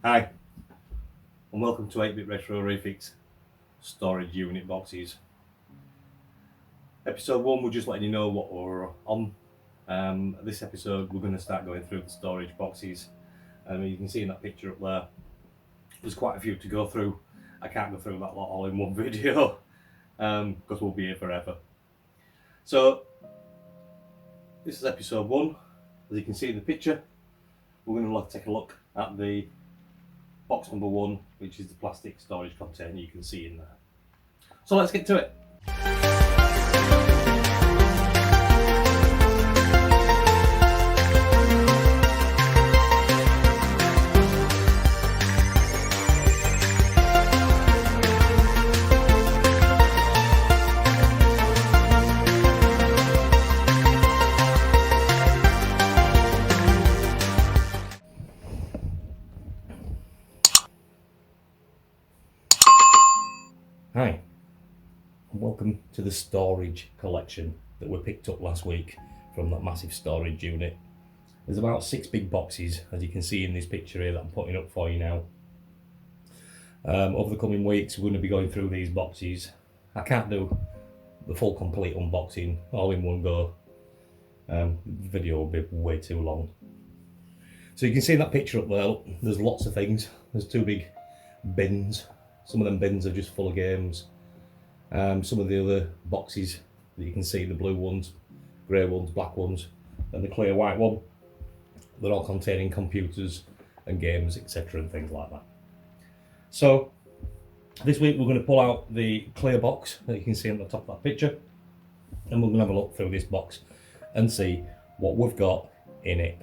Hi, and welcome to 8-Bit Retro-Rifics storage unit boxes. Episode 1, we're just letting you know what we're on. This episode, we're going to start going through the storage boxes. You can see in that picture up there, there's quite a few to go through. I can't go through that lot all in one video, because we'll be here forever. So, this is episode 1. As you can see in the picture, we're going to take a look at the box number 1, which is the plastic storage container you can see in there. So let's get to it. Hi, and welcome to the storage collection that we picked up last week from that massive storage unit. There's about 6 big boxes, as you can see in this picture here that I'm putting up for you now. Over the coming weeks we're going to be going through these boxes. I can't do the full complete unboxing all in one go. The video will be way too long. So you can see in that picture up there, look, there's lots of things. There's 2 big bins. Some of them bins are just full of games. Some of the other boxes that you can see, the blue ones, grey ones, black ones, and the clear white one, they're all containing computers and games, etc. and things like that. So this week we're going to pull out the clear box that you can see on the top of that picture, and we're going to have a look through this box and see what we've got in it.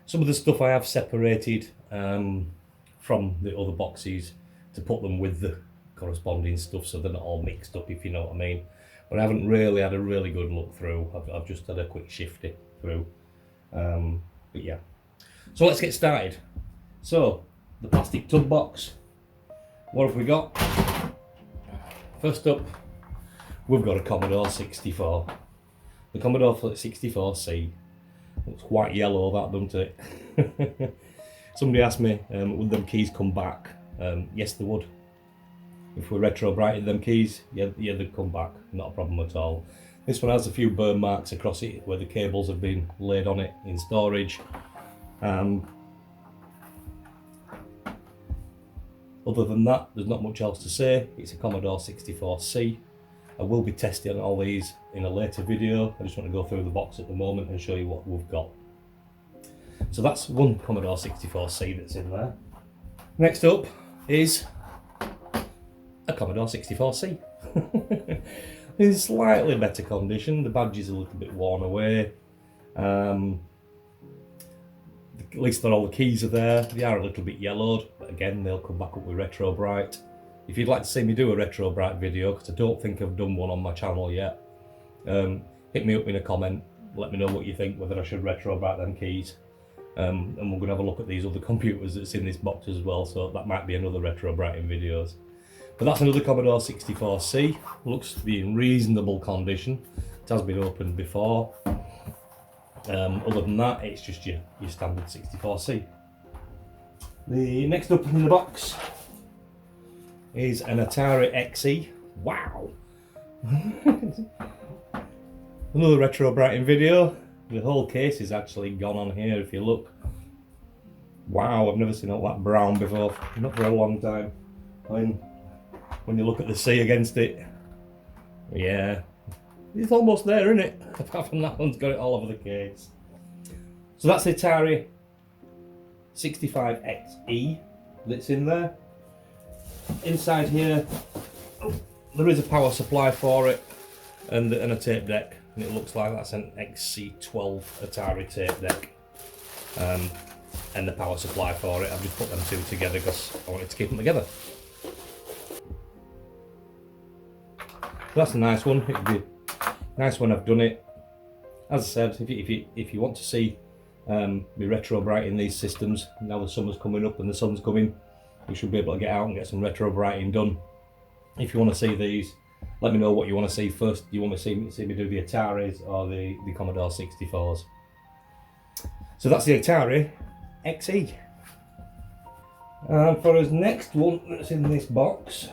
Some of the stuff I have separated from the other boxes to put them with the corresponding stuff so they're not all mixed up, if you know what I mean. But I haven't really had a really good look through. I've just had a quick shifty through. But yeah. So let's get started. So, the plastic tub box. What have we got? First up, we've got a Commodore 64. The Commodore 64C. Looks quite yellow, that, doesn't it? Somebody asked me, would them keys come back? Yes, they would. If we retro brightened them keys, yeah, they'd come back. Not a problem at all. This one has a few burn marks across it where the cables have been laid on it in storage. Other than that, there's not much else to say. It's a Commodore 64C. I will be testing all these in a later video. I just want to go through the box at the moment and show you what we've got. So that's one Commodore 64C that's in there. Next up is a Commodore 64C. In slightly better condition. The badge is a little bit worn away. At least not all the keys are there. They are a little bit yellowed, but again, they'll come back up with Retro Bright. If you'd like to see me do a Retro Bright video, because I don't think I've done one on my channel yet, hit me up in a comment. Let me know what you think, whether I should Retro Bright them keys. And we're going to have a look at these other computers that's in this box as well, so that might be another Retro Brighting videos. But that's another Commodore 64C. Looks to be in reasonable condition. It has been opened before. Other than that, it's just your standard 64C. The next up in the box is an Atari XE. Wow! Another Retro Brighting video. The whole case is actually gone on here if you look. Wow, I've never seen all that brown before. Not for a long time. I mean, when you look at the C against it, yeah, it's almost there, isn't it? Apart from that one's got it all over the case. So that's the Atari 65XE that's in there. Inside here, there is a power supply for it and a tape deck. And it looks like that's an XC12 Atari tape deck. And the power supply for it. I've just put them two together because I wanted to keep them together. That's a nice one. It'd be nice when I've done it. As I said, if you want to see me retro brighting these systems, now the summer's coming up and the sun's coming, you should be able to get out and get some retro brighting done. If you want to see these, let me know what you want to see first. Do you want to see me do the Ataris or the Commodore 64s? So that's the Atari XE. And for his next one that's in this box,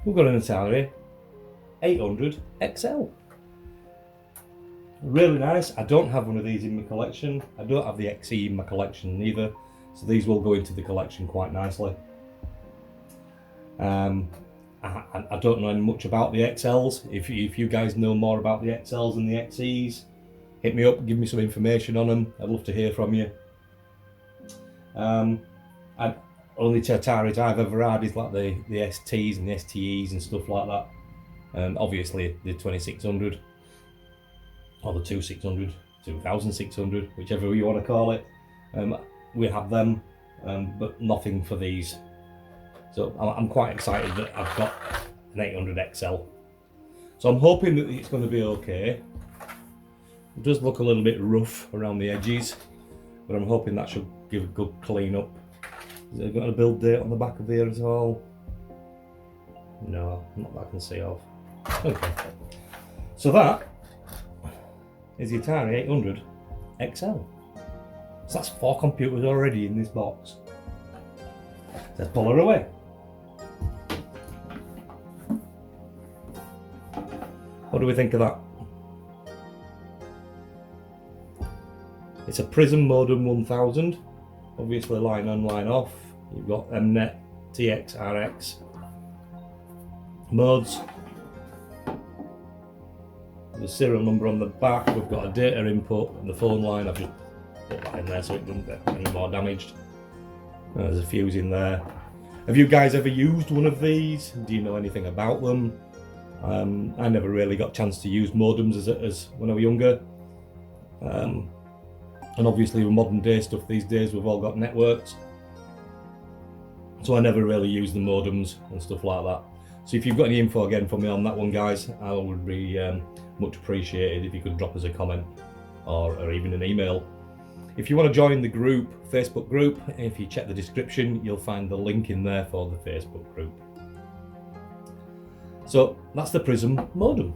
we've got an Atari 800 XL. Really nice. I don't have one of these in my collection. I don't have the XE in my collection neither, so these will go into the collection quite nicely. I don't know much about the XLs. If you guys know more about the XLs and the XEs, hit me up, give me some information on them. I'd love to hear from you. Only Ataris I've ever had is like the STs and the STEs and stuff like that. And obviously the 2600 or the 2600, 2600, whichever you want to call it. We have them, but nothing for these. So I'm quite excited that I've got an 800 XL. So I'm hoping that it's going to be okay. It does look a little bit rough around the edges, but I'm hoping that should give a good clean up. Has it got a build date on the back of here as well? No, not that I can see of. Okay. So that is the Atari 800 XL. So that's 4 computers already in this box. Let's pull her away. What do we think of that? It's a Prism Modem 1000, obviously line on, line off. You've got MNet, TX, RX modes. The serial number on the back. We've got a data input and the phone line. I've just put that in there so it doesn't get any more damaged. There's a fuse in there. Have you guys ever used one of these? Do you know anything about them? I never really got a chance to use modems as when I was younger. And obviously with modern day stuff these days we've all got networks. So I never really used the modems and stuff like that. So if you've got any info again for me on that one, guys, I would be much appreciated if you could drop us a comment or even an email. If you want to join the group, Facebook group, if you check the description, you'll find the link in there for the Facebook group. So that's the Prism modem.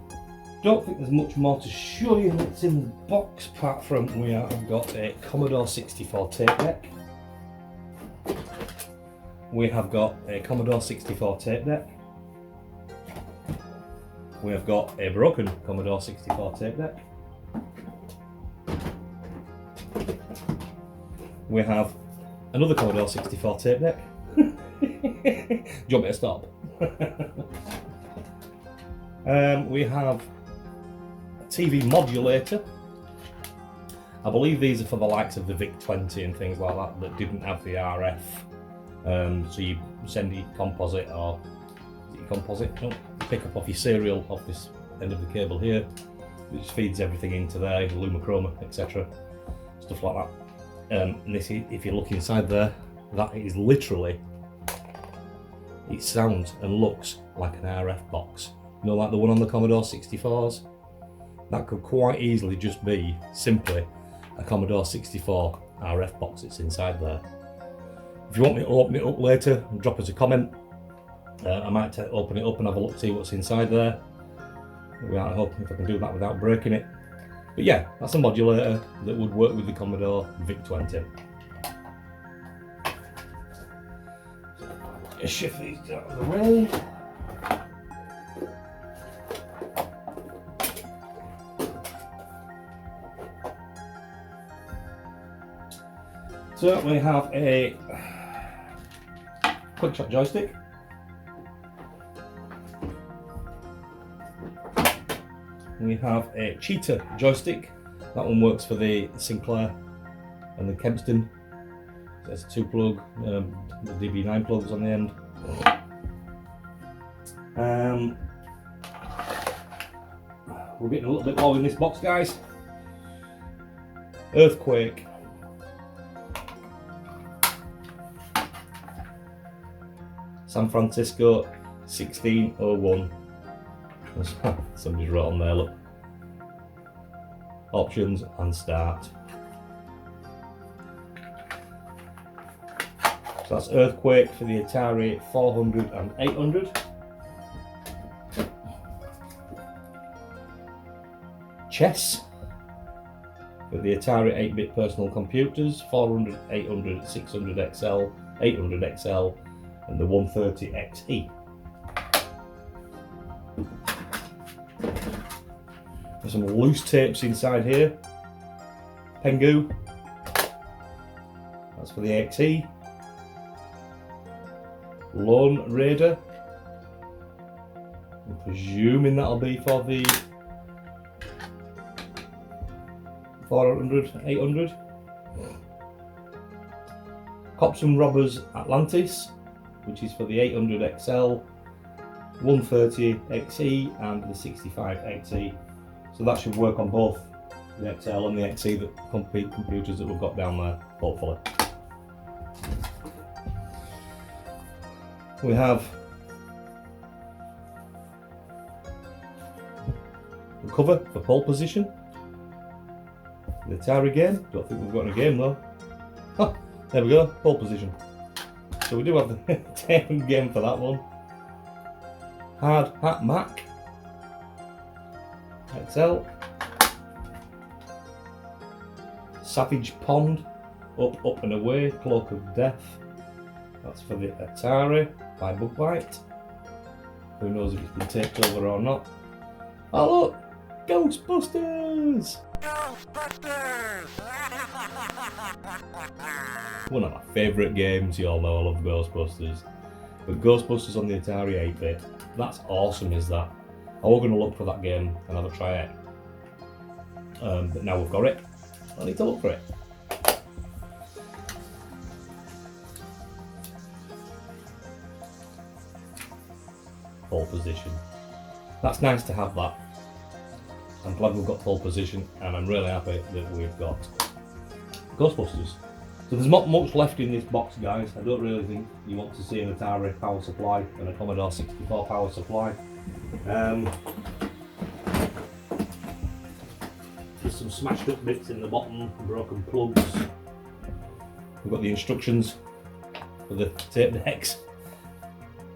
Don't think there's much more to show you that's in the box apart from we have got a Commodore 64 tape deck. We have got a Commodore 64 tape deck. We have got a broken Commodore 64 tape deck. We have another Commodore 64 tape deck. Do you want me to stop? We have a TV modulator. I believe these are for the likes of the ViC-20 and things like that didn't have the RF. So you send your composite, or is it your composite? No, pick up off your serial off this end of the cable here, which feeds everything into there, Lumachroma, etc. Stuff like that. And this, if you look inside there, that is literally, it sounds and looks like an RF box. You know, like the one on the Commodore 64s? That could quite easily just be simply a Commodore 64 RF box that's inside there. If you want me to open it up later, drop us a comment. I might open it up and have a look, see what's inside there. I'm hoping if I can do that without breaking it. But yeah, that's a modulator that would work with the Commodore ViC-20. Just shift these out of the way. So we have a quick shot joystick. We have a Cheetah joystick. That one works for the Sinclair and the Kempston. So that's a 2-plug, the DB9 plugs on the end. We're getting a little bit low in this box, guys. Earthquake. San Francisco 1601. Somebody's wrote on there, look. Options and start. So that's Earthquake for the Atari 400 and 800. Chess. for the Atari 8-bit personal computers, 400, 800, 600 XL, 800 XL, and the 130 XE. There's some loose tapes inside here. Pengu, that's for the XE. Lone Raider, I'm presuming that'll be for the 400, 800. Cops and Robbers Atlantis, which is for the 800 XL, 130 XE and the 65 XE. So that should work on both the XL and the XE, the computers that we've got down there, hopefully. We have the cover for Pole Position, the Atari game. Don't think we've got a game though. Oh, there we go, Pole Position. So we do have the game for that one. Hard Hat Mac XL. Savage Pond, Up, Up and Away, Cloak of Death. That's for the Atari by Bugbite. Who knows if it's been taped over or not. Oh look! Ghostbusters! Ghostbusters! One of my favourite games, you all know I love Ghostbusters. But Ghostbusters on the Atari 8-bit, that's awesome, is that? I was going to look for that game and have a try it. But now we've got it, I need to look for it. Pole Position. That's nice to have that. I'm glad we've got Pole Position, and I'm really happy that we've got Ghostbusters. So there's not much left in this box, guys. I don't really think you want to see an Atari power supply and a Commodore 64 power supply. There's some smashed up bits in the bottom, broken plugs. We've got the instructions for the tape decks.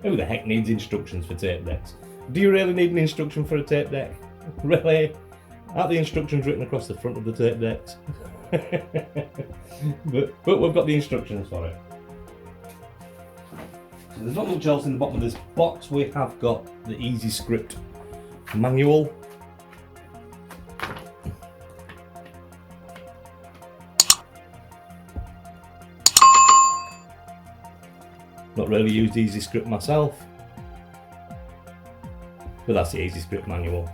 Who the heck needs instructions for tape decks? Do you really need an instruction for a tape deck? Really? Aren't the instructions written across the front of the tape decks? but we've got the instructions for it. So there's not much else in the bottom of this box. We have got the Easy Script manual. Not really used Easy Script myself, but that's the Easy Script manual.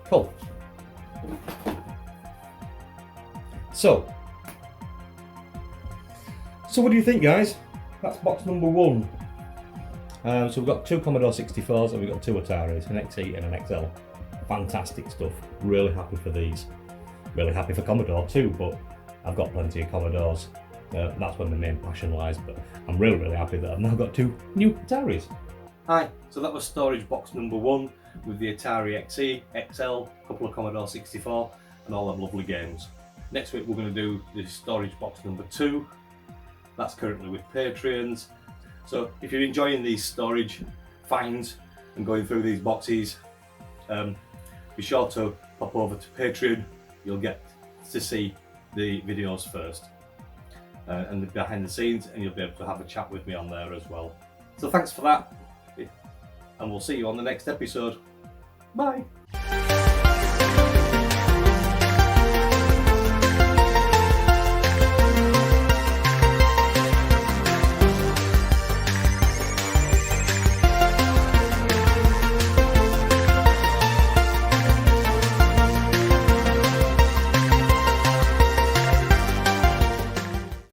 Cool. So what do you think, guys? That's box number one. So we've got two Commodore 64s and we've got two Ataris, an XE and an XL. Fantastic stuff. Really happy for these. Really happy for Commodore too, but I've got plenty of Commodores. That's where my main passion lies, but I'm really happy that I've now got two new Ataris. Hi, so that was storage box number one with the Atari XE, XL, a couple of Commodore 64 and all them lovely games. Next week we're going to do the storage box number two. That's currently with Patreons. So if you're enjoying these storage finds and going through these boxes, be sure to pop over to Patreon. You'll get to see the videos first. And the behind the scenes, and you'll be able to have a chat with me on there as well. So thanks for that, and we'll see you on the next episode. Bye!